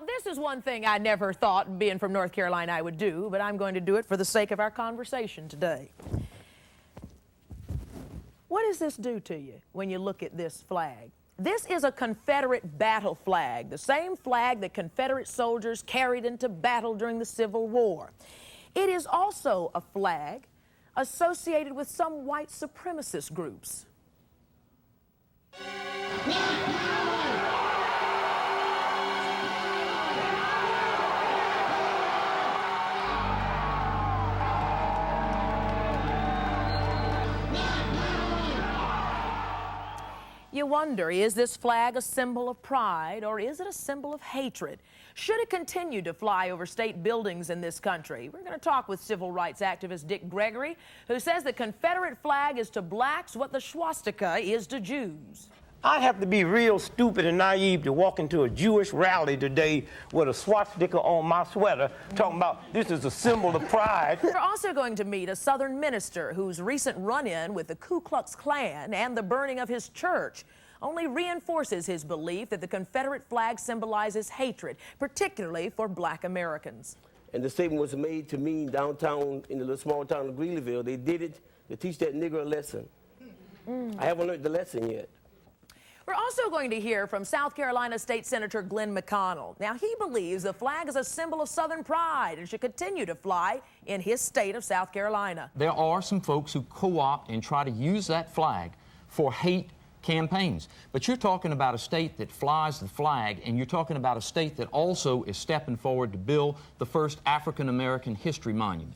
this is one thing I never thought, being from North Carolina, I would do, but I'm going to do it for the sake of our conversation today. What does this do to you when you look at this flag? This is a Confederate battle flag, the same flag that Confederate soldiers carried into battle during the Civil War. It is also a flag associated with some white supremacist groups. You wonder, is this flag a symbol of pride or is it a symbol of hatred? Should it continue to fly over state buildings in this country? We're going to talk with civil rights activist Dick Gregory, who says the Confederate flag is to blacks what the swastika is to Jews. I'd have to be real stupid and naive to walk into a Jewish rally today with a swastika on my sweater talking about this is a symbol of pride. We're also going to meet a Southern minister whose recent run-in with the Ku Klux Klan and the burning of his church only reinforces his belief that the Confederate flag symbolizes hatred, particularly for black Americans. And the statement was made to me downtown in the little small town of Greeleyville. They did it to teach that nigger a lesson. I haven't learned the lesson yet. We're also going to hear from South Carolina State Senator Glenn McConnell. Now, he believes the flag is a symbol of Southern pride and should continue to fly in his state of South Carolina. There are some folks who co-opt and try to use that flag for hate campaigns. But you're talking about a state that flies the flag, and you're talking about a state that also is stepping forward to build the first African-American history monument.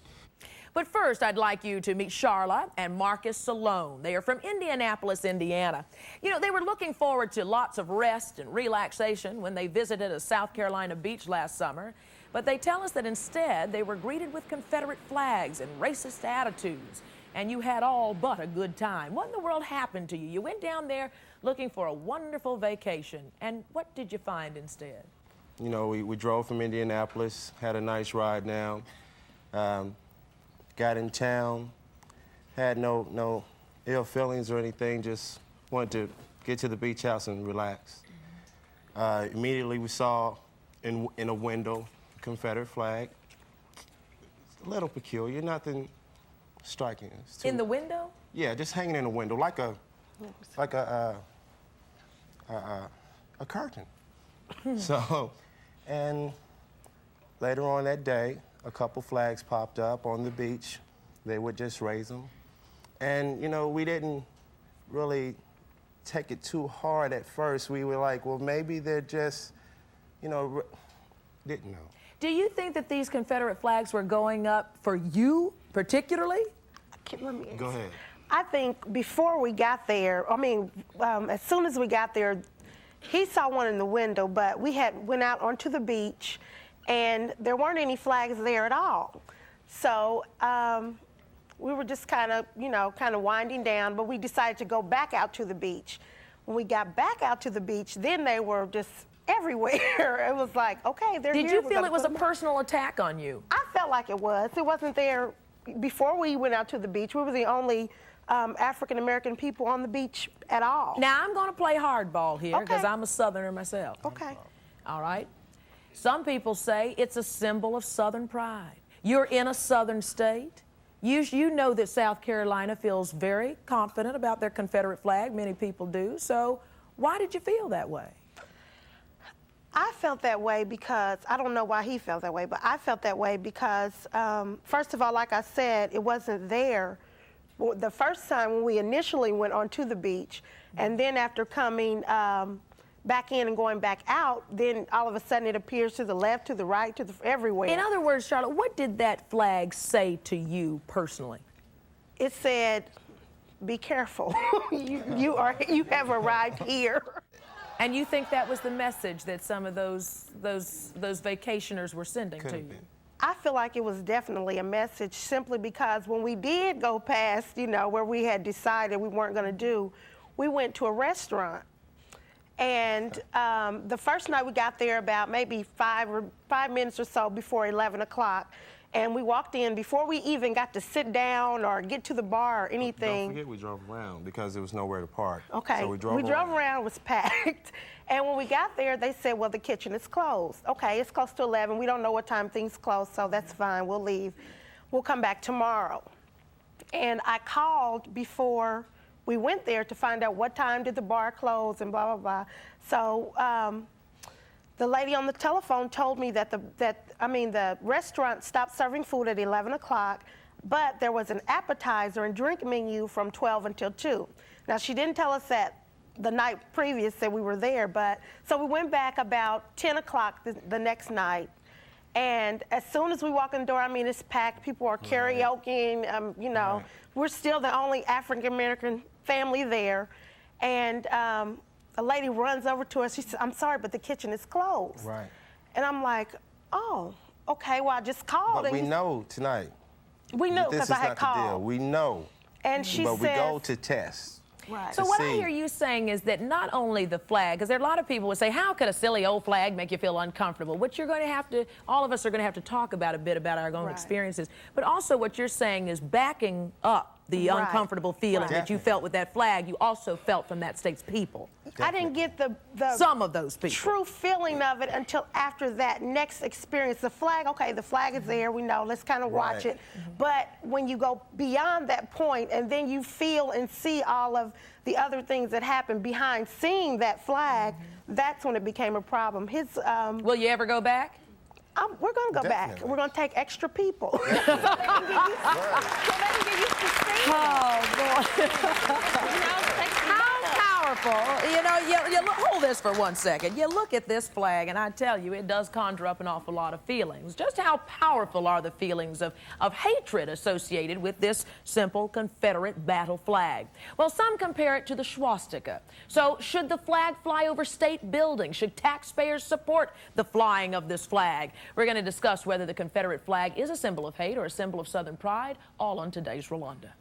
But first, I'd like you to meet Charla and Marcus Salone. They are from Indianapolis, Indiana. You know, they were looking forward to lots of rest and relaxation when they visited a South Carolina beach last summer. But they tell us that instead, they were greeted with Confederate flags and racist attitudes. And you had all but a good time. What in the world happened to you? You went down there looking for a wonderful vacation. And what did you find instead? You know, we drove from Indianapolis, had a nice ride down. Got in town, had no ill feelings or anything, just wanted to get to the beach house and relax. Immediately we saw in a window a Confederate flag. It's a little peculiar, nothing striking. In the window? Yeah, just hanging in a window, like a curtain. So, and later on that day, a couple flags popped up on the beach. They would just raise them. And, you know, we didn't really take it too hard at first. We were like, well, maybe they're just, you know, didn't know. Do you think that these Confederate flags were going up for you particularly? Go ahead. I think before we got there, I mean, as soon as we got there, he saw one in the window, but we went out onto the beach and there weren't any flags there at all. So we were just kind of winding down, but we decided to go back out to the beach. When we got back out to the beach, then they were just everywhere. It was like, okay, they're here. Did you feel it was a personal attack on you? I felt like it was. It wasn't there before we went out to the beach. We were the only African-American people on the beach at all. Now, I'm going to play hardball here because I'm a Southerner myself. Okay. All right? Some people say it's a symbol of Southern pride. You're in a Southern state. You know that South Carolina feels very confident about their Confederate flag. Many people do. So why did you feel that way? I felt that way because, I don't know why he felt that way, but I felt that way because, first of all, like I said, it wasn't there the first time when we initially went onto the beach, and then after coming back in and going back out, then all of a sudden it appears to the left, to the right, everywhere. In other words, Charlotte, what did that flag say to you personally? It said, be careful. you have arrived here. And you think that was the message that some of those vacationers were sending to you? I feel like it was definitely a message, simply because when we did go past, where we had decided we weren't going to do, we went to a restaurant. And the first night we got there about maybe 5 minutes or so before 11 o'clock, And we walked in before we even got to sit down or get to the bar or Don't anything. forget we drove around because there was nowhere to park. Okay, So we drove around. it was packed. And when we got there, they said, well, the kitchen is closed. Okay, it's close to 11. We don't know what time things close, so that's fine. We'll leave. We'll come back tomorrow. And I called before we went there to find out what time did the bar close and blah, blah, blah. So the lady on the telephone told me that the restaurant stopped serving food at 11 o'clock, but there was an appetizer and drink menu from 12 until 2. Now, she didn't tell us that the night previous that we were there, but so we went back about 10 o'clock the next night. And as soon as we walk in the door, I mean, it's packed. People are karaokeing, you know. We're still the only African-American family there. And a lady runs over to us. She said, I'm sorry, but the kitchen is closed. Right. And I'm like, oh, okay, well, I just called. But we know tonight. We knew because I had This is not the deal. called. We know. And she but said, we go to test. right. So what I hear you saying is that not only the flag, because there are a lot of people would say, how could a silly old flag make you feel uncomfortable? What you're going to have to, all of us are going to have to talk about a bit about our own experiences. But also what you're saying is backing up the uncomfortable feeling that you felt with that flag, you also felt from that state's people. I didn't get the some of those people. True feeling of it until after that next experience. The flag, okay, the flag is there, we know, let's kind of watch it. But when you go beyond that point and then you feel and see all of the other things that happen behind seeing that flag, that's when it became a problem. Will you ever go back? We're going to go back. We're going to take extra people. Oh, boy. How powerful. You know, you hold this for 1 second. You look at this flag, and I tell you, it does conjure up an awful lot of feelings. Just how powerful are the feelings of hatred associated with this simple Confederate battle flag? Well, some compare it to the swastika. So, should the flag fly over state buildings? Should taxpayers support the flying of this flag? We're going to discuss whether the Confederate flag is a symbol of hate or a symbol of Southern pride, all on today's Rolonda.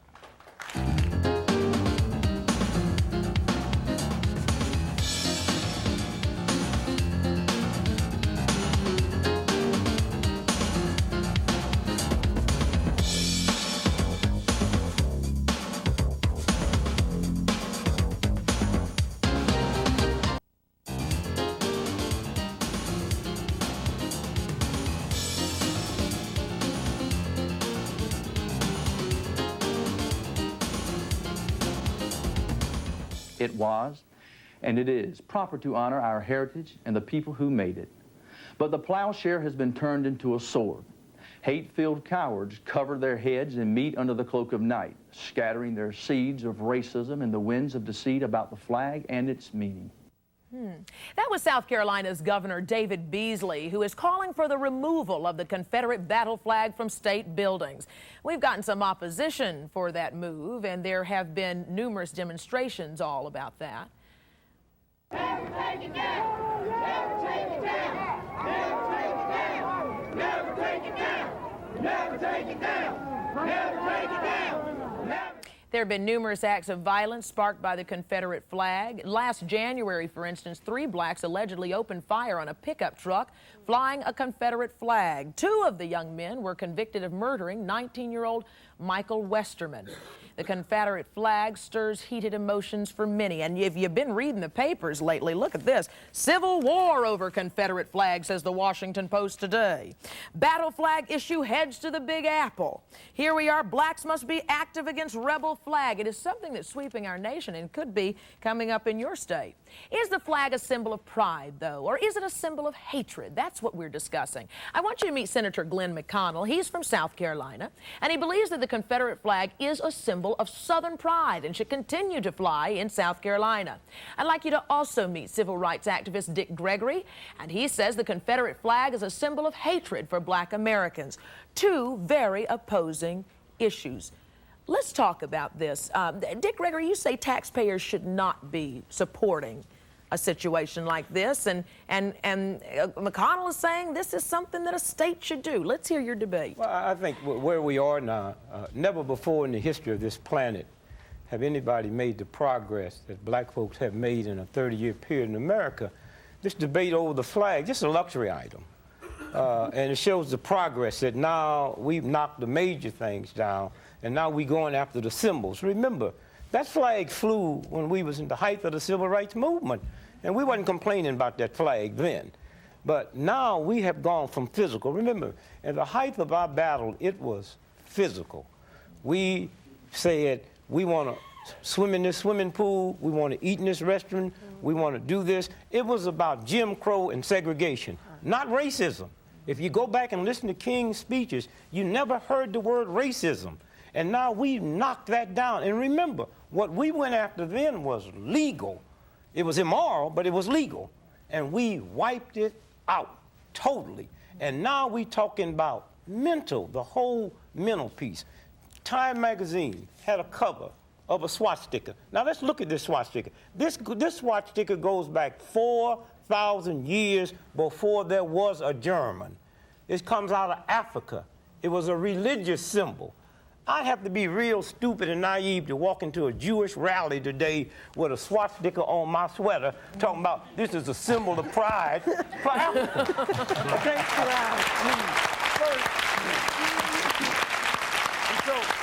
It was, and it is, proper to honor our heritage and the people who made it. But the plowshare has been turned into a sword. Hate-filled cowards cover their heads and meet under the cloak of night, scattering their seeds of racism and the winds of deceit about the flag and its meaning. That was South Carolina's Governor David Beasley, who is calling for the removal of the Confederate battle flag from state buildings. We've gotten some opposition for that move, and there have been numerous demonstrations all about that. Never take it down! Never take it down! Never take it down! Never take it down! Never take it down! Never take it down! Never. There have been numerous acts of violence sparked by the Confederate flag. Last January, for instance, 3 blacks allegedly opened fire on a pickup truck flying a Confederate flag. 2 of the young men were convicted of murdering 19-year-old Michael Westerman. The Confederate flag stirs heated emotions for many. And if you've been reading the papers lately, look at this. Civil war over Confederate flag, says the Washington Post today. Battle flag issue heads to the Big Apple. Here we are, blacks must be active against rebel flag. It is something that's sweeping our nation and could be coming up in your state. Is the flag a symbol of pride, though, or is it a symbol of hatred? That's what we're discussing. I want you to meet Senator Glenn McConnell. He's from South Carolina, and he believes that the Confederate flag is a symbol of Southern pride and should continue to fly in South Carolina. I'd like you to also meet civil rights activist Dick Gregory, and he says the Confederate flag is a symbol of hatred for black Americans. 2 very opposing issues. Let's talk about this. Dick Gregory, you say taxpayers should not be supporting a situation like this, and McConnell is saying this is something that a state should do. Let's hear your debate. Well, I think where we are now, never before in the history of this planet have anybody made the progress that black folks have made in a 30-year period in America. This debate over the flag, just a luxury item. And it shows the progress that now we've knocked the major things down, and now we're going after the symbols. Remember, that flag flew when we was in the height of the civil rights movement, and we wasn't complaining about that flag then. But now we have gone from physical. Remember, at the height of our battle, it was physical. We said, we want to swim in this swimming pool, we want to eat in this restaurant, we want to do this. It was about Jim Crow and segregation, not racism. If you go back and listen to King's speeches, you never heard the word racism. And now we knocked that down. And remember, what we went after then was legal. It was immoral, but it was legal. And we wiped it out totally. And now we talking about mental, the whole mental piece. Time magazine had a cover of a swastika. Now let's look at this swastika. This swastika goes back 4,000 years before there was a German. It comes out of Africa. It was a religious symbol. I'd have to be real stupid and naive to walk into a Jewish rally today with a swastika on my sweater talking about this is a symbol of pride for Africa. Okay?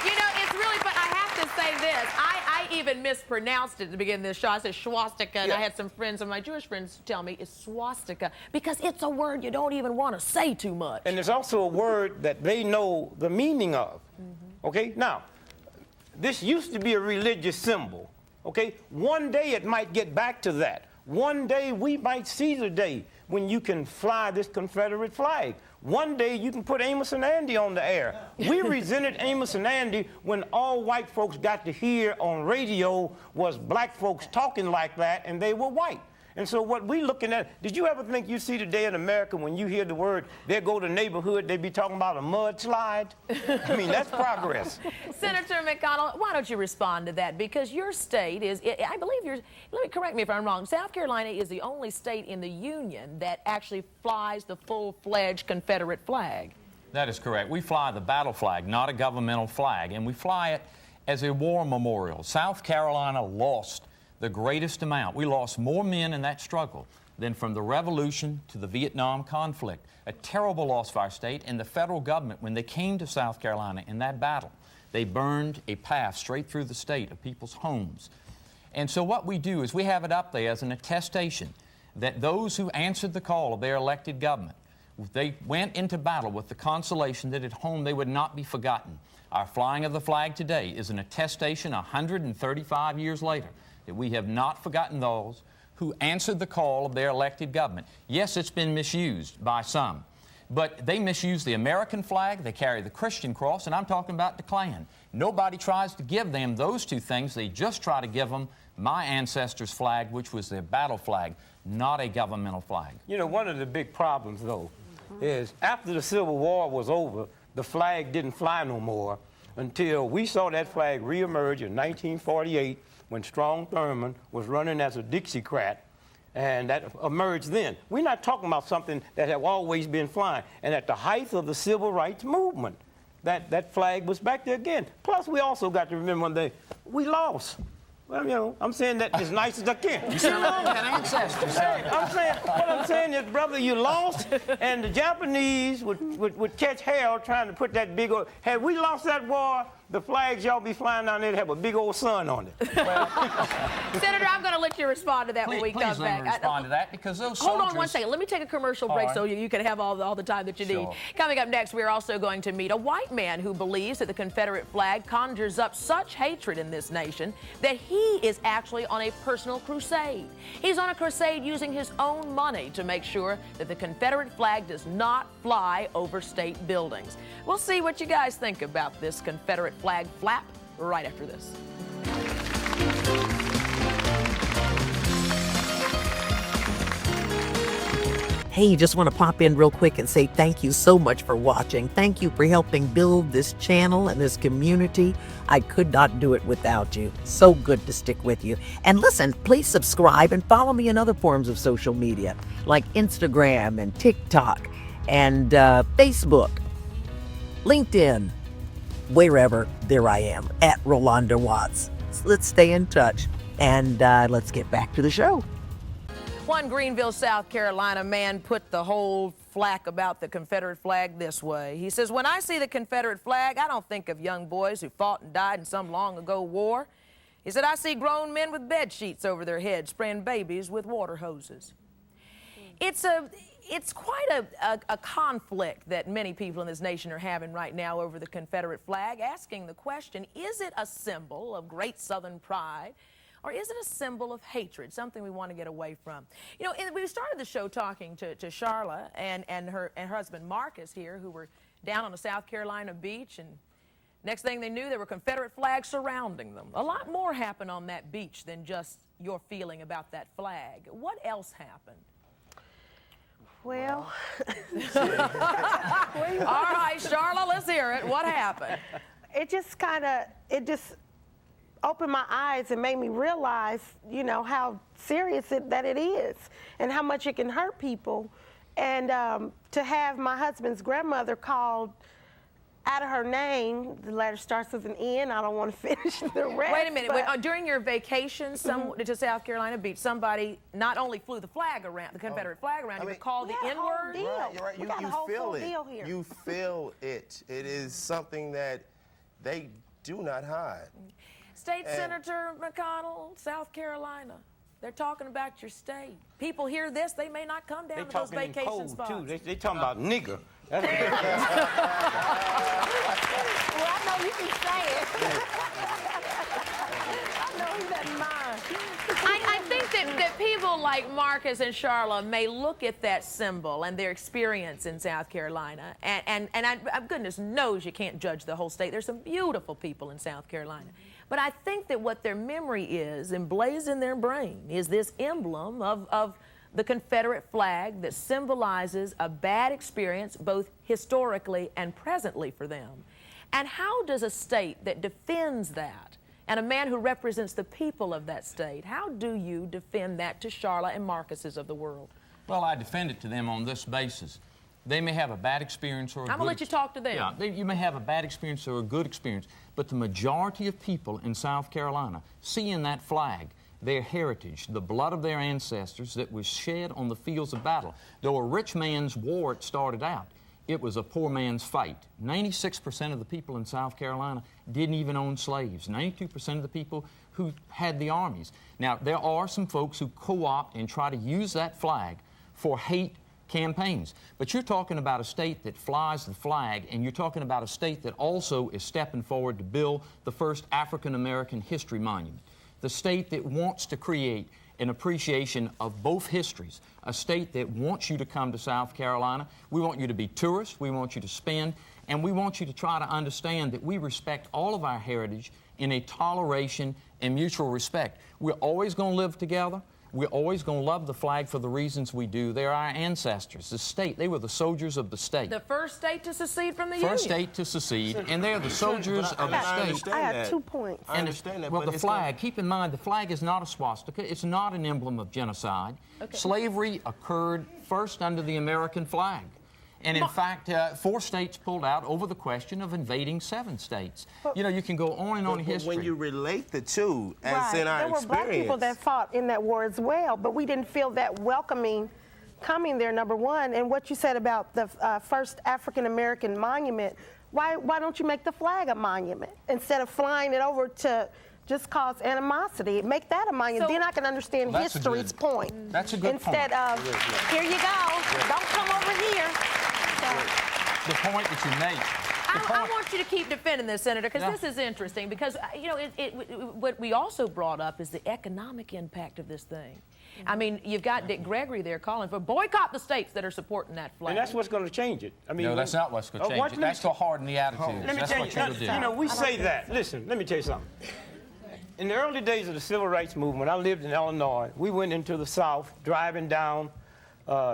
You know, it's really fun. I have to say this. I even mispronounced it to begin this show. I said swastika, and I had some friends of my Jewish friends tell me it's swastika because it's a word you don't even want to say too much. And it's also a word that they know the meaning of. Okay? Now, this used to be a religious symbol. Okay? One day it might get back to that. One day we might see the day when you can fly this Confederate flag. One day you can put Amos and Andy on the air. We resented Amos and Andy when all white folks got to hear on radio was black folks talking like that, and they were white. And so what we looking at, did you ever think you see today in America when you hear the word, there go the neighborhood, they be talking about a mudslide? I mean, that's progress. Senator McConnell, why don't you respond to that? Because your state is, I believe let me correct me if I'm wrong, South Carolina is the only state in the Union that actually flies the full-fledged Confederate flag. That is correct. We fly the battle flag, not a governmental flag, and we fly it as a war memorial. South Carolina lost the greatest amount. We lost more men in that struggle than from the Revolution to the Vietnam conflict. A terrible loss for our state, and the federal government, when they came to South Carolina in that battle, they burned a path straight through the state of people's homes. And so what we do is we have it up there as an attestation that those who answered the call of their elected government, they went into battle with the consolation that at home they would not be forgotten. Our flying of the flag today is an attestation 135 years later that we have not forgotten those who answered the call of their elected government. Yes, it's been misused by some, but they misuse the American flag, they carry the Christian cross, and I'm talking about the Klan. Nobody tries to give them those two things. They just try to give them my ancestors' flag, which was their battle flag, not a governmental flag. You know, one of the big problems, though, is after the Civil War was over, the flag didn't fly no more until we saw that flag reemerge in 1948 when Strom Thurmond was running as a Dixiecrat, and that emerged then. We're not talking about something that had always been flying. And at the height of the civil rights movement, that flag was back there again. Plus, we also got to remember one day, we lost. Well, you know, I'm saying that as nice as I can. You sound like an ancestor. Hey, what I'm saying is, brother, you lost, and the Japanese would catch hell trying to put that big old. Had we lost that war, the flags y'all be flying down there have a big old sun on it. Senator, I'm going to let you respond to that when we come back. Please let me respond to that, because those Hold soldiers... on one second. Let me take a commercial break so you can have all the time that you need. Coming up next, we're also going to meet a white man who believes that the Confederate flag conjures up such hatred in this nation that he is actually on a personal crusade. He's on a crusade using his own money to make sure that the Confederate flag does not fly over state buildings. We'll see what you guys think about this Confederate flag flap right after this. Hey, just want to pop in real quick and say thank you so much for watching. Thank you for helping build this channel and this community. I could not do it without you. So good to stick with you. And listen, please subscribe and follow me in other forms of social media like Instagram and TikTok and Facebook, LinkedIn, wherever. There I am at Rolonda Watts. So let's stay in touch and let's get back to the show. One Greenville, South Carolina man put the whole flack about the Confederate flag this way. He says, when I see the Confederate flag, I don't think of young boys who fought and died in some long-ago war. He said, I see grown men with bed sheets over their heads spraying babies with water hoses. It's quite a conflict that many people in this nation are having right now over the Confederate flag, asking the question, is it a symbol of great Southern pride, or is it a symbol of hatred, something we want to get away from? You know, we started the show talking to Charla and her husband Marcus here, who were down on a South Carolina beach, and next thing they knew, there were Confederate flags surrounding them. A lot more happened on that beach than just your feeling about that flag. What else happened? Well, all right, Charla, let's hear it. What happened? it just opened my eyes and made me realize, you know, how serious that it is and how much it can hurt people. And to have my husband's grandmother called out of her name, the letter starts with an N. I don't want to finish the rest. Wait a minute. During your vacation to South Carolina Beach, somebody not only flew the flag around, the Confederate flag around, you called the N-word? Right. You feel it. You feel it. It is something that they do not hide. State Senator McConnell, South Carolina. They're talking about your state. People hear this, they may not come down to those vacation spots. Too. They talking about nigger. Well, I know you can say it. I know he doesn't mind. I think that people like Marcus and Charla may look at that symbol and their experience in South Carolina, and goodness knows you can't judge the whole state. There's some beautiful people in South Carolina. But I think that what their memory is, emblazoned in their brain, is this emblem of the Confederate flag that symbolizes a bad experience both historically and presently for them. And how does a state that defends that, and a man who represents the people of that state, how do you defend that to Charla and Marcus's of the world? Well, I defend it to them on this basis. They may have a bad experience or a good... I'm going to let you talk to them. Yeah, you may have a bad experience or a good experience, but the majority of people in South Carolina see in that flag their heritage, the blood of their ancestors that was shed on the fields of battle. Though a rich man's war it started out, it was a poor man's fight. 96% of the people in South Carolina didn't even own slaves. 92% of the people who had the armies. Now, there are some folks who co-opt and try to use that flag for hate campaigns. But you're talking about a state that flies the flag, and you're talking about a state that also is stepping forward to build the first African-American history monument. The state that wants to create an appreciation of both histories. A state that wants you to come to South Carolina. We want you to be tourists. We want you to spend. And we want you to try to understand that we respect all of our heritage in a toleration and mutual respect. We're always going to live together. We're always going to love the flag for the reasons we do. They're our ancestors, the state. They were the soldiers of the state. The first state to secede from the Union. First state to secede, and they're the soldiers of the state. I have 2 points. I understand that. Well, but the flag, keep in mind, the flag is not a swastika. It's not an emblem of genocide. Okay. Slavery occurred first under the American flag. And in fact, 4 states pulled out over the question of invading 7 states. You know, you can go on and on in history. When you relate the two, as in our there were black people that fought in that war as well, but we didn't feel that welcoming coming there, number one. And what you said about the first African-American monument, why don't you make the flag a monument instead of flying it over to just cause animosity? Make that a monument. Then I can understand history's point. That's a good Instead point. of, here you go, don't come over here. The point that you make. I want you to keep defending this, Senator, because this is interesting. Because, you know, what we also brought up is the economic impact of this thing. I mean, you've got Dick Gregory there calling for boycott the states that are supporting that flag. And that's what's going to change it. I mean, No, that's not what's going to change it. That's to harden the attitudes. Let me That's tell what you're you, going to do. you know, we say that. Listen, let me tell you something. In the early days of the civil rights movement, I lived in Illinois. We went into the South, driving down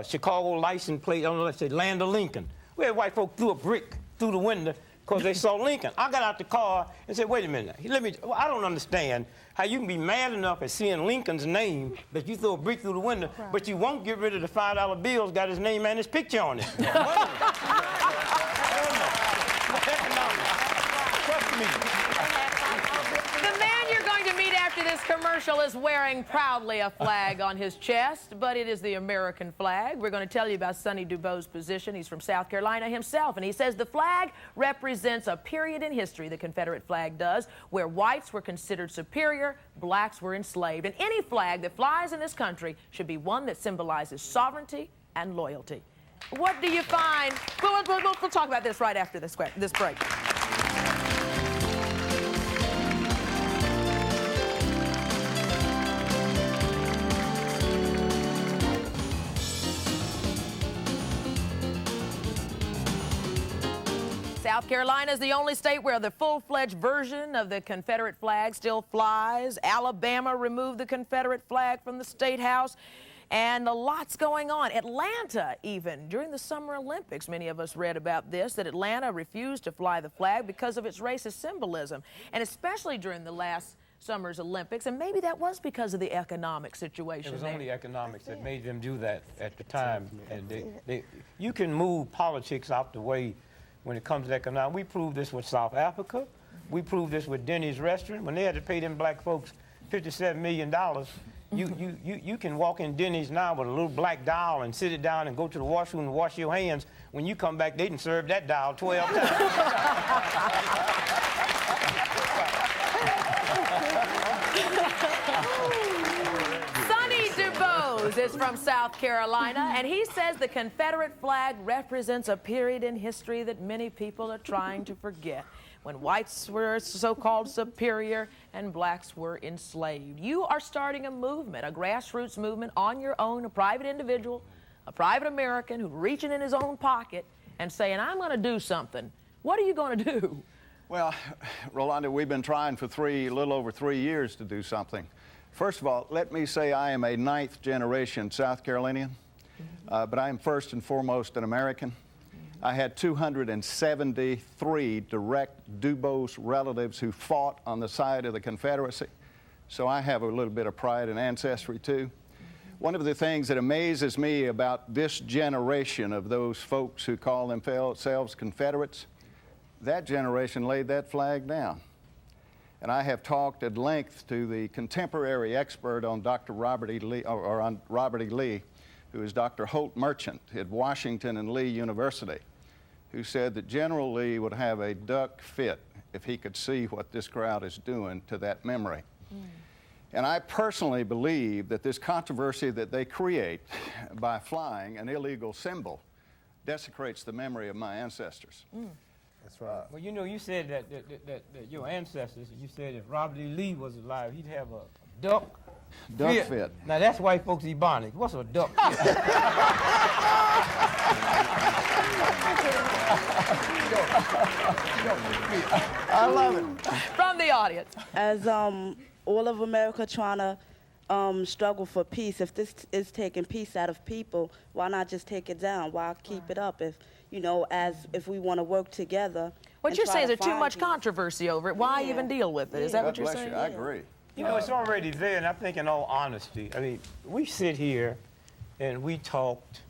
Chicago license plate, let's say Land of Lincoln. We had white folk threw a brick through the window because they saw Lincoln. I got out the car and said, wait a minute, I don't understand how you can be mad enough at seeing Lincoln's name that you throw a brick through the window, but you won't get rid of the $5 bills, got his name and his picture on it. Trust me. The man you're going to meet after after this commercial is wearing proudly a flag on his chest, but it is the American flag. We're going to tell you about Sonny DuBose's position. He's from South Carolina himself, and he says the flag represents a period in history, the Confederate flag does, where whites were considered superior, blacks were enslaved. And any flag that flies in this country should be one that symbolizes sovereignty and loyalty. What do you find? We'll talk about this right after this break. South Carolina is the only state where the full-fledged version of the Confederate flag still flies. Alabama removed the Confederate flag from the State House. And a lot's going on. Atlanta, even, during the Summer Olympics, many of us read about this, that Atlanta refused to fly the flag because of its racist symbolism. And especially during the last summer's Olympics, and maybe that was because of the economic situation. It was only economics that made them do that at the time. And you can move politics out the way when it comes to economics. We proved this with South Africa. We proved this with Denny's restaurant. When they had to pay them black folks $57 million, you can walk in Denny's now with a little black doll and sit it down and go to the washroom and wash your hands. When you come back, they didn't serve that doll 12 times. Sonny DuBose is from South Carolina, and he says the Confederate flag represents a period in history that many people are trying to forget, when whites were so-called superior and blacks were enslaved. You are starting a movement, a grassroots movement on your own, a private individual, a private American who's reaching in his own pocket and saying, I'm going to do something. What are you going to do? Well, Rolonda, we've been trying for a little over 3 years to do something. First of all, let me say I am a 9th generation South Carolinian, but I am first and foremost an American. I had 273 direct DuBose relatives who fought on the side of the Confederacy, so I have a little bit of pride in ancestry too. One of the things that amazes me about this generation of those folks who call themselves Confederates, that generation laid that flag down. And I have talked at length to the contemporary expert on Dr. Robert E. Lee, on Robert E. Lee, who is Dr. Holt Merchant at Washington and Lee University, who said that General Lee would have a duck fit if he could see what this crowd is doing to that memory. And I personally believe that this controversy that they create by flying an illegal symbol desecrates the memory of my ancestors. That's right. Well, you know, you said that your ancestors, you said if Robert E. Lee was alive, he'd have a duck fit. Now, that's white folks Ebonics. What's a duck fit? I love it. From the audience. As all of America trying to struggle for peace, if this is taking peace out of people, why not just take it down? Why keep it up if, you know, if we want to work together? What you're saying is there's too much controversy over it. Why even deal with it? Is that what you're saying? I agree. You know, it's already there, and I think in all honesty, I mean, we sit here and we talked,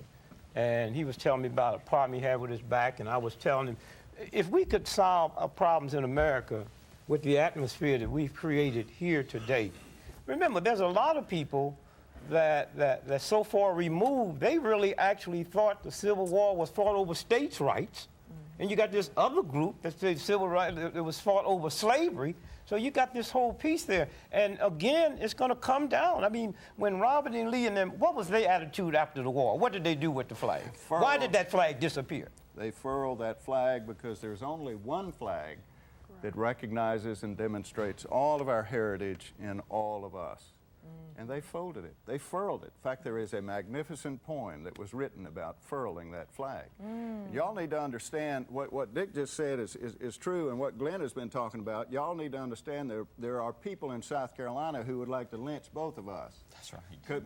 and he was telling me about a problem he had with his back, and I was telling him, if we could solve our problems in America with the atmosphere that we've created here today, remember, there's a lot of people that so far removed, they really actually thought the Civil War was fought over states' rights, and you got this other group that said civil rights, it was fought over slavery. So you got this whole piece there. And again, it's going to come down. I mean, when Robert E. Lee and them, what was their attitude after the war? What did they do with the flag? Why did that flag disappear? They furled that flag because there's only one flag that recognizes and demonstrates all of our heritage in all of us. And they folded it. They furled it. In fact, there is a magnificent poem that was written about furling that flag. Y'all need to understand what Dick just said is true, and what Glenn has been talking about. Y'all need to understand there are people in South Carolina who would like to lynch both of us. That's right.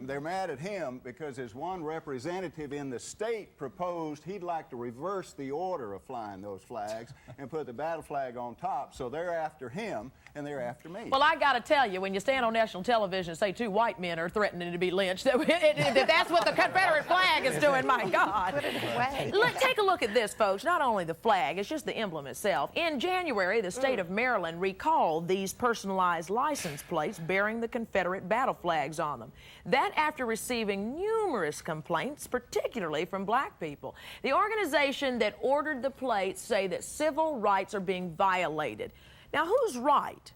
They're mad at him because his one representative in the state proposed he'd like to reverse the order of flying those flags and put the battle flag on top. So they're after him and they're after me. Well, I got to tell you, when you stand on national television and say say 2 white men are threatening to be lynched. That's what the Confederate flag is doing, my God. Put it away. Take a look at this, folks. Not only the flag, it's just the emblem itself. In January, the state of Maryland recalled these personalized license plates bearing the Confederate battle flags on them. That after receiving numerous complaints, particularly from black people. The organization that ordered the plates say that civil rights are being violated. Now, who's right?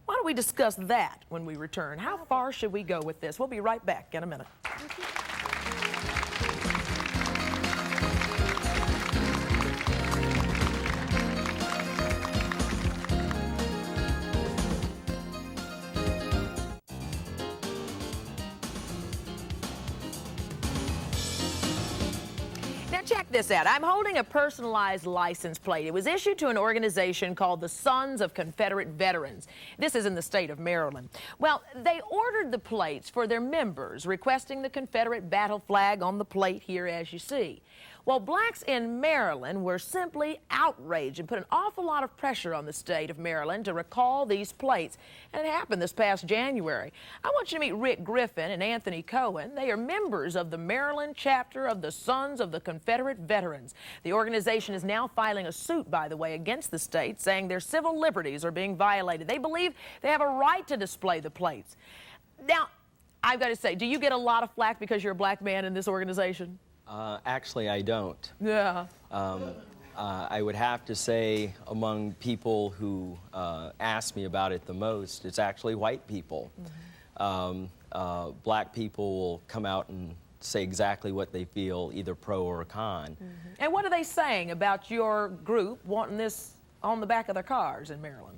Why don't we discuss that when we return? How far should we go with this? We'll be right back in a minute. Check this out. I'm holding a personalized license plate. It was issued to an organization called the Sons of Confederate Veterans. This is in the state of Maryland. Well, they ordered the plates for their members, requesting the Confederate battle flag on the plate here, as you see. Well, blacks in Maryland were simply outraged and put an awful lot of pressure on the state of Maryland to recall these plates. And it happened this past January. I want you to meet Rick Griffin and Anthony Cohen. They are members of the Maryland chapter of the Sons of the Confederate Veterans. The organization is now filing a suit, by the way, against the state, saying their civil liberties are being violated. They believe they have a right to display the plates. Now, I've got to say, do you get a lot of flack because you're a black man in this organization? Actually, I don't. Yeah. I would have to say among people who ask me about it the most, it's actually white people. Mm-hmm. Black people will come out and say exactly what they feel, either pro or con. Mm-hmm. And what are they saying about your group wanting this on the back of their cars in Maryland?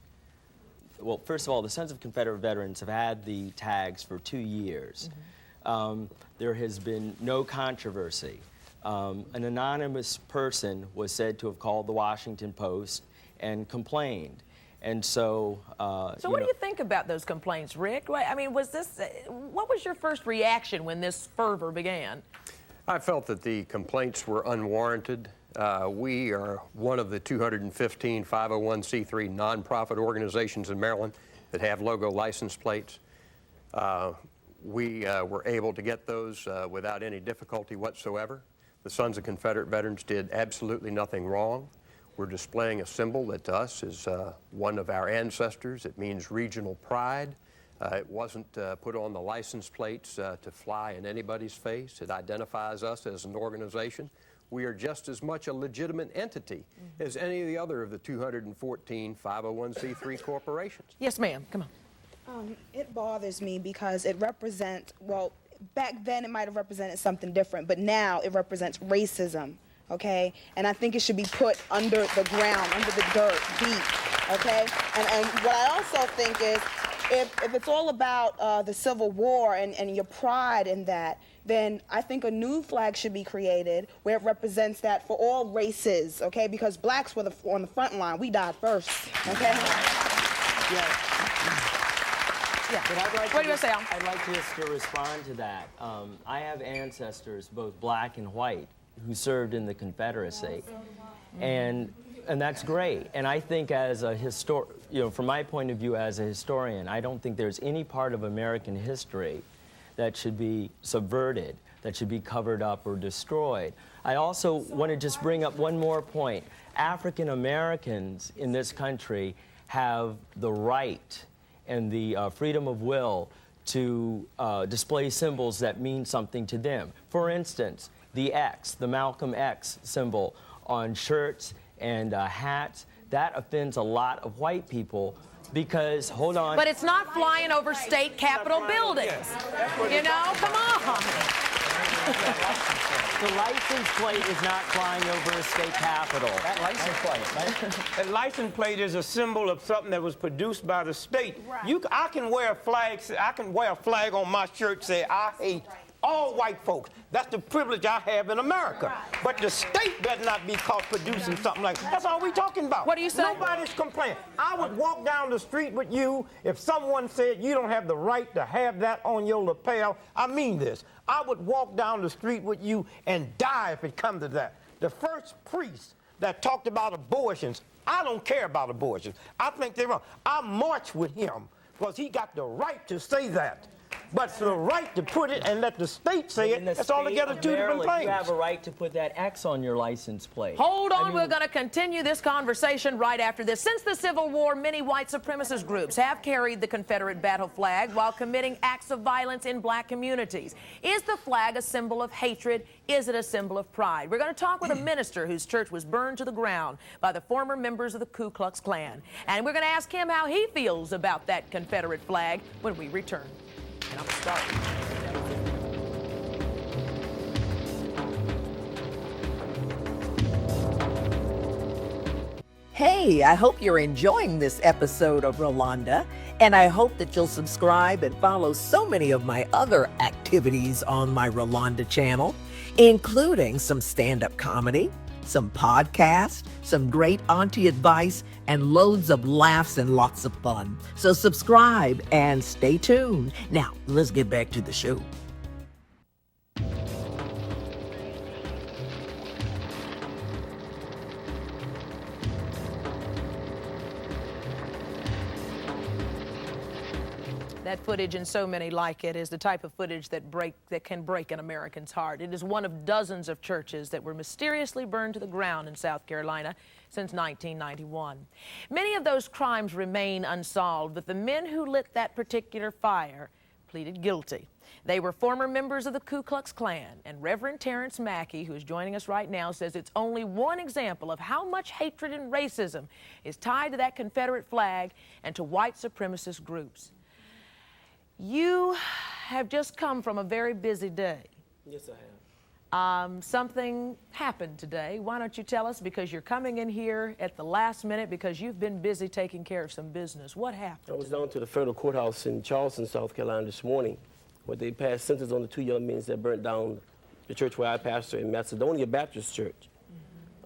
Well, first of all, the Sons of Confederate Veterans have had the tags for 2 years. Mm-hmm. There has been no controversy. An anonymous person was said to have called the Washington Post and complained. And so... So what do you think about those complaints, Rick? I mean, what was your first reaction when this fervor began? I felt that the complaints were unwarranted. We are one of the 215 501c3 nonprofit organizations in Maryland that have logo license plates. We were able to get those without any difficulty whatsoever. The Sons of Confederate Veterans did absolutely nothing wrong. We're displaying a symbol that to us is one of our ancestors. It means regional pride. It wasn't put on the license plates to fly in anybody's face. It identifies us as an organization. We are just as much a legitimate entity as any of the other of the 214 501c3 corporations. Yes, ma'am. Come on. It bothers me because it represents, well, back then it might have represented something different, but now it represents racism, okay? And I think it should be put under the ground, under the dirt, deep, okay? And what I also think is, if it's all about the Civil War and your pride in that, then I think a new flag should be created where it represents that for all races, okay? Because blacks were on the front line. We died first, okay? Yeah. But I'd like what do you say, Al? I'd like just to respond to that. I have ancestors, both black and white, who served in the Confederacy, and that's great. And I think, as a from my point of view as a historian, I don't think there's any part of American history that should be subverted, that should be covered up or destroyed. I also want to just bring up one more point. African Americans in this country have the right and the freedom of will to display symbols that mean something to them. For instance, the X, the Malcolm X symbol on shirts and hats, that offends a lot of white people because, hold on. But it's not flying over state capitol buildings. You know, come on. The license plate is not flying over a state capitol. That license plate, that license plate is a symbol of something that was produced by the state. Right. I can wear a flag. I can wear a flag on my shirt say I hate all white folks. That's the privilege I have in America. Right. But the state better not be caught producing something like that. That's all we're talking about. What do you say? Nobody's complaining. I would walk down the street with you if someone said you don't have the right to have that on your lapel. I mean this. I would walk down the street with you and die if it comes to that. The first priest that talked about abortions, I don't care about abortions. I think they're wrong. I march with him because he got the right to say that. But for the right to put it and let the state say it, that's altogether two different things. You have a right to put that X on your license plate. Hold on, we're going to continue this conversation right after this. Since the Civil War, many white supremacist groups have carried the Confederate battle flag while committing acts of violence in black communities. Is the flag a symbol of hatred? Is it a symbol of pride? We're going to talk with a minister whose church was burned to the ground by the former members of the Ku Klux Klan. And we're going to ask him how he feels about that Confederate flag when we return. And I'm going to start. Hey, I hope you're enjoying this episode of Rolonda, and I hope that you'll subscribe and follow so many of my other activities on my Rolonda channel, including some stand-up comedy, some podcasts, some great auntie advice, and loads of laughs and lots of fun. So subscribe and stay tuned. Now, let's get back to the show. That footage and so many like it is the type of footage that can break an American's heart. It is one of dozens of churches that were mysteriously burned to the ground in South Carolina since 1991. Many of those crimes remain unsolved, but the men who lit that particular fire pleaded guilty. They were former members of the Ku Klux Klan, and Reverend Terrence Mackey, who is joining us right now, says it's only one example of how much hatred and racism is tied to that Confederate flag and to white supremacist groups. You have just come from a very busy day. Yes, I have. Something happened today. Why don't you tell us? Because you're coming in here at the last minute because you've been busy taking care of some business. What happened? I was down to the federal courthouse in Charleston, South Carolina this morning, where they passed sentence on the 2 young men that burnt down the church where I pastor in Macedonia Baptist Church.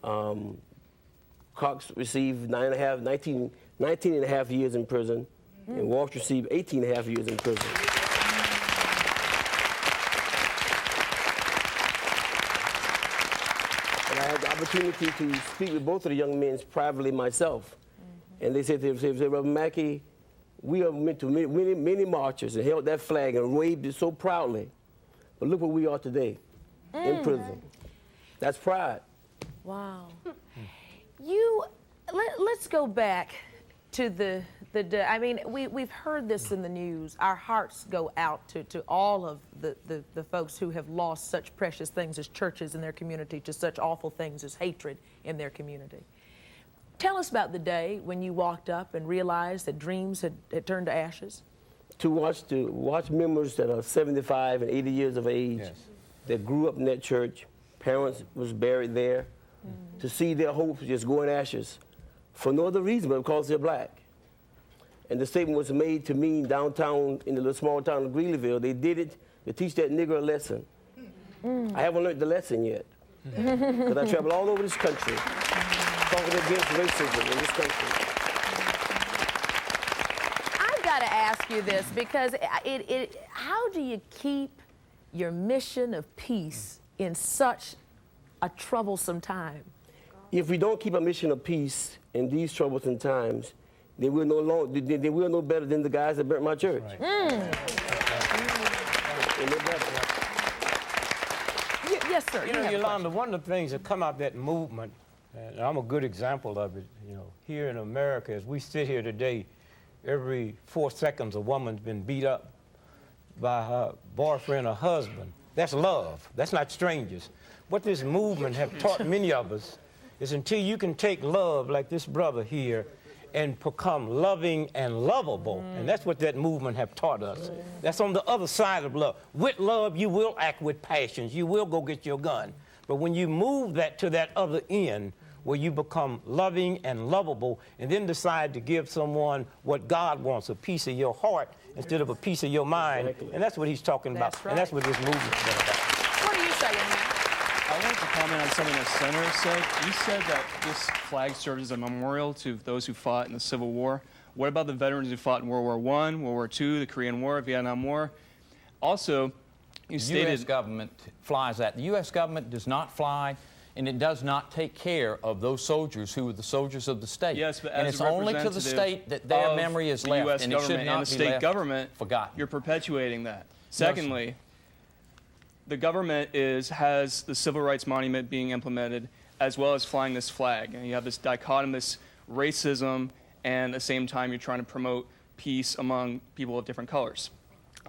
Cox received 19 and a half years in prison. And Walsh received 18 and a half years in prison. And I had the opportunity to speak with both of the young men privately myself. And they said, Reverend Mackey, we have been to many marches and held that flag and waved it so proudly. But look where we are today, in prison. That's pride. Wow. Let's go back to the I mean, we've heard this in the news. Our hearts go out to all of the folks who have lost such precious things as churches in their community to such awful things as hatred in their community. Tell us about the day when you walked up and realized that dreams had turned to ashes. To watch members that are 75 and 80 years of age, that grew up in that church, parents was buried there, to see their hopes just go in ashes for no other reason but because they're black. And the statement was made to me downtown in the little small town of Greeleyville. They did it to teach that nigger a lesson. I haven't learned the lesson yet. Because I travel all over this country talking against racism in this country. I've got to ask you this because how do you keep your mission of peace in such a troublesome time? If we don't keep a mission of peace in these troublesome times, then we're no better than the guys that burnt my church. Right. Yes, sir. You know, Yolanda, one of the things that come out of that movement, and I'm a good example of it, you know, here in America, as we sit here today, every 4 seconds a woman's been beat up by her boyfriend or husband. That's love. That's not strangers. What this movement have taught many of us is until you can take love like this brother here and become loving and lovable. And that's what that movement have taught us. That's on the other side of love. With love, you will act with passions. You will go get your gun. But when you move that to that other end, where you become loving and lovable, and then decide to give someone what God wants, a piece of your heart instead of a piece of your mind. And that's what he's talking about. That's right. And that's what this movement's been about. What are you saying, man? I wanted to comment on something the senator said. You said that this flag serves as a memorial to those who fought in the Civil War. What about the veterans who fought in World War I, World War II, the Korean War, Vietnam War? Also, you stated... The U.S. government flies that. The U.S. government does not fly, and it does not take care of those soldiers who are the soldiers of the state. Yes, but and as it's a only to the state that their memory is left, US and it should government not and the be state left government, forgotten. You're perpetuating that. Secondly, the government has the Civil Rights Monument being implemented as well as flying this flag. And you have this dichotomous racism, and at the same time you're trying to promote peace among people of different colors.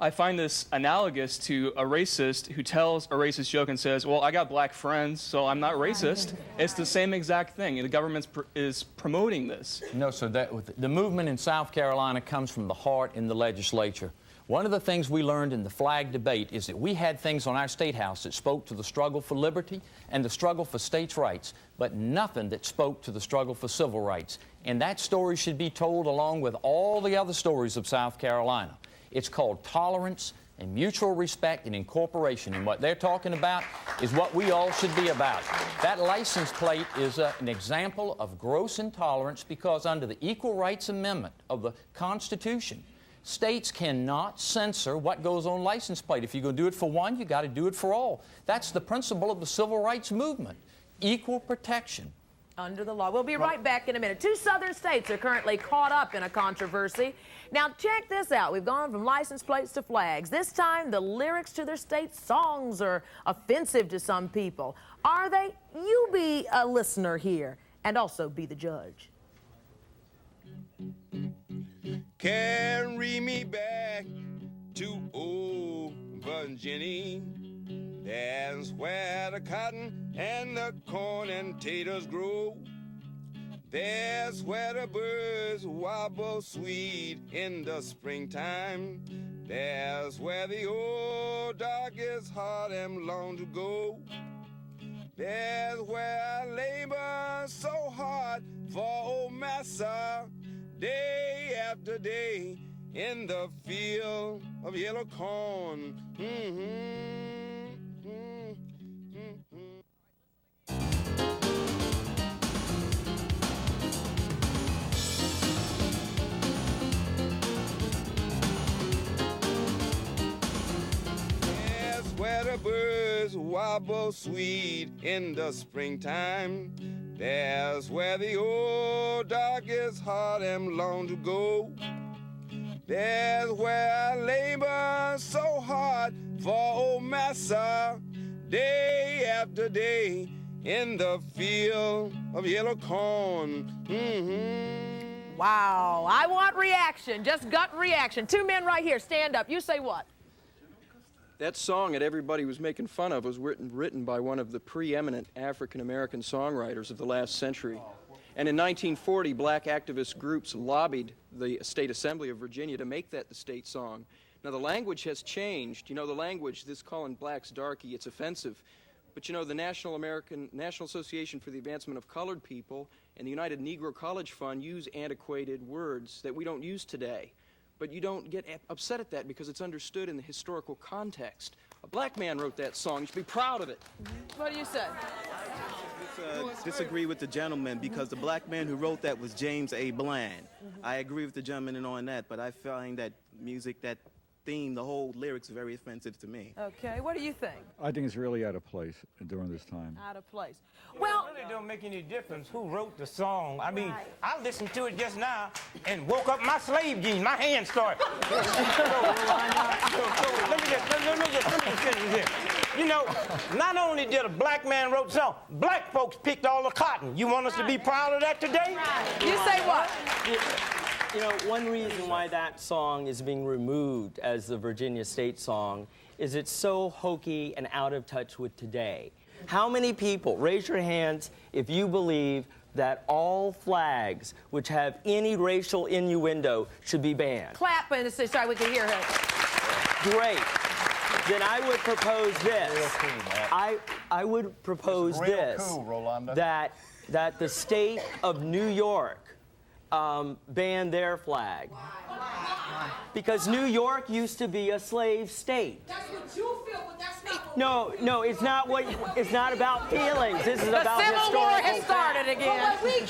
I find this analogous to a racist who tells a racist joke and says, well, I got black friends, so I'm not racist. It's the same exact thing. The government is promoting this. No, so the movement in South Carolina comes from the heart in the legislature. One of the things we learned in the flag debate is that we had things on our State House that spoke to the struggle for liberty and the struggle for states' rights, but nothing that spoke to the struggle for civil rights. And that story should be told along with all the other stories of South Carolina. It's called tolerance and mutual respect and incorporation. And what they're talking about is what we all should be about. That license plate is an example of gross intolerance because under the Equal Rights Amendment of the Constitution, states cannot censor what goes on license plate. If you're going to do it for one, you got to do it for all. That's the principle of the civil rights movement, equal protection. Under the law. We'll be right back in a minute. 2 southern states are currently caught up in a controversy. Now, check this out. We've gone from license plates to flags. This time, the lyrics to their state songs are offensive to some people. Are they? You be a listener here and also be the judge. Carry me back to old Virginia. That's where the cotton and the corn and taters grow. That's where the birds wobble sweet in the springtime. That's where the old darkest heart am long to go. That's where I labor so hard for old massa, day after day, in the field of yellow corn. Where the birds wobble sweet in the springtime. There's where the old darkest heart am long to go. There's where I labor so hard for old massa, day after day, in the field of yellow corn. Wow, I want reaction, just gut reaction. 2 men right here, stand up. You say what? That song that everybody was making fun of was written by one of the preeminent African-American songwriters of the last century. And in 1940, black activist groups lobbied the State Assembly of Virginia to make that the state song. Now, the language has changed. You know, the language, this calling blacks darky, it's offensive. But you know, the National Association for the Advancement of Colored People and the United Negro College Fund use antiquated words that we don't use today. But you don't get upset at that because it's understood in the historical context. A black man wrote that song. You should be proud of it. What do you say? I disagree with the gentleman because the black man who wrote that was James A. Bland. I agree with the gentleman on that, but I find that music, that theme, the whole lyrics, very offensive to me. Okay, what do you think? I think it's really out of place during this time. Out of place. Well, it really don't make any difference who wrote the song. I mean, I listened to it just now and woke up my slave gene. My hands started. Let me just finish here. You know, not only did a black man wrote the song, black folks picked all the cotton. You want us to be proud of that today? You say what? You know, one reason why that song is being removed as the Virginia state song is it's so hokey and out of touch with today. How many people, raise your hands if you believe that all flags which have any racial innuendo should be banned? Clap and say, sorry, we can hear it. Great. Then I would propose this. I would propose this, Rolonda. that the state of New York ban their flag. Because New York used to be a slave state. That's what you feel, but that's not. No, it's not it's not about feelings. This is about historical Civil War has started again. But we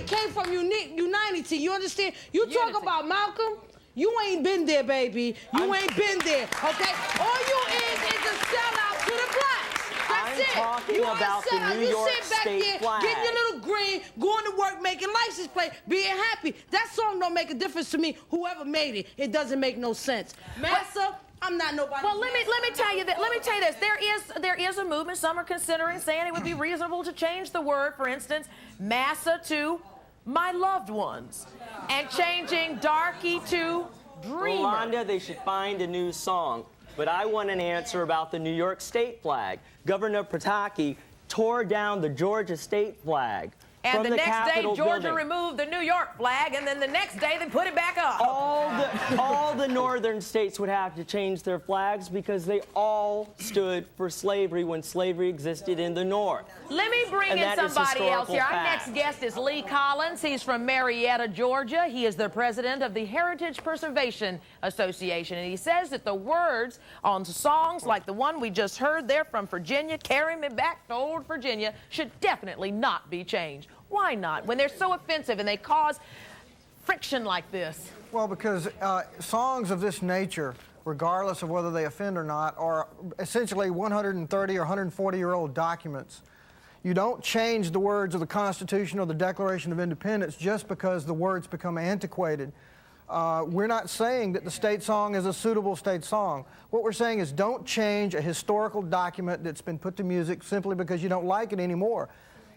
came from unity. You understand? You talk about Malcolm. You ain't been there, baby. You ain't been there, okay? All you is a sellout to the blacks. That's it. Talking you about the New York sit back state there, flag. getting your little green, going to work, making license plate, being happy. That song don't make a difference to me. Whoever made it, it doesn't make no sense. Massa, I'm not nobody. Well, let me tell you that. Let me tell you this. There is a movement. Some are considering saying it would be reasonable to change the word, for instance, massa to my loved ones, and changing darky to dreamer. Rolonda, they should find a new song. But I want an answer about the New York state flag. Governor Pataki tore down the Georgia state flag. And from the next day, Capitol Georgia building. removed the New York flag, and then the next day, they put it back up. All the northern states would have to change their flags because they all stood for slavery when slavery existed in the north. Let me bring in somebody else here. Our next guest is Lee Collins. He's from Marietta, Georgia. He is the president of the Heritage Preservation Association, and he says that the words on songs like the one we just heard there from Virginia, Carry Me Back to Old Virginia, should definitely not be changed. Why not? When they're so offensive and they cause friction like this. Well, because songs of this nature, regardless of whether they offend or not, are essentially 130 or 140-year-old documents. You don't change the words of the Constitution or the Declaration of Independence just because the words become antiquated. We're not saying that the state song is a suitable state song. What we're saying is don't change a historical document that's been put to music simply because you don't like it anymore.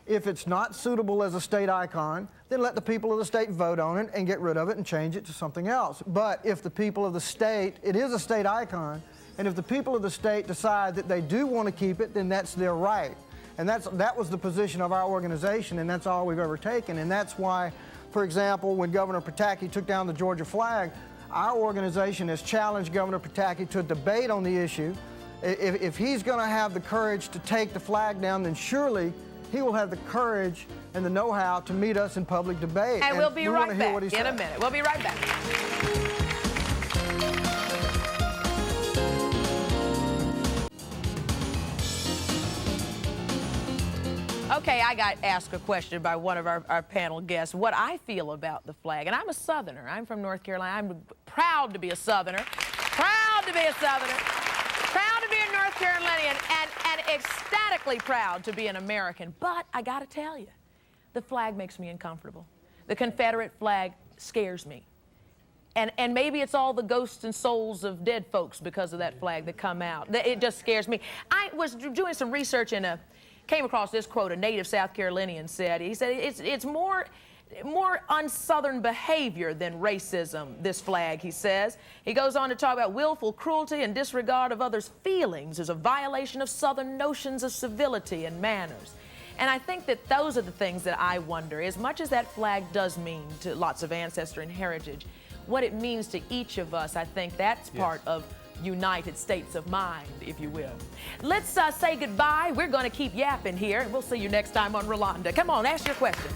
If it's not suitable as a state icon, then let the people of the state vote on it and get rid of it and change it to something else. But if the people of the state, it is a state icon, and if the people of the state decide that they do want to keep it, then that's their right. And that was the position of our organization, and that's all we've ever taken. And that's why, for example, when Governor Pataki took down the Georgia flag, our organization has challenged Governor Pataki to a debate on the issue. If he's going to have the courage to take the flag down, then surely he will have the courage and the know-how to meet us in public debate. And we'll be right back in a minute. We'll be right back. Okay, I got asked a question by one of our panel guests, what I feel about the flag. And I'm a Southerner. I'm from North Carolina. I'm proud to be a Southerner. Proud to be a Southerner. Proud to be a North Carolinian. And ecstatically proud to be an American. But I got to tell you, the flag makes me uncomfortable. The Confederate flag scares me. And maybe it's all the ghosts and souls of dead folks because of that flag that come out. It just scares me. I was doing some research and came across this quote a native South Carolinian said. He said, it's more un-Southern behavior than racism, this flag, he says. He goes on to talk about willful cruelty and disregard of others' feelings is a violation of Southern notions of civility and manners. And I think that those are the things that I wonder. As much as that flag does mean to lots of ancestry and heritage, what it means to each of us, I think that's part of United States of Mind, if you will. Let's say goodbye. We're going to keep yapping here, and we'll see you next time on Rolonda. Come on, ask your question.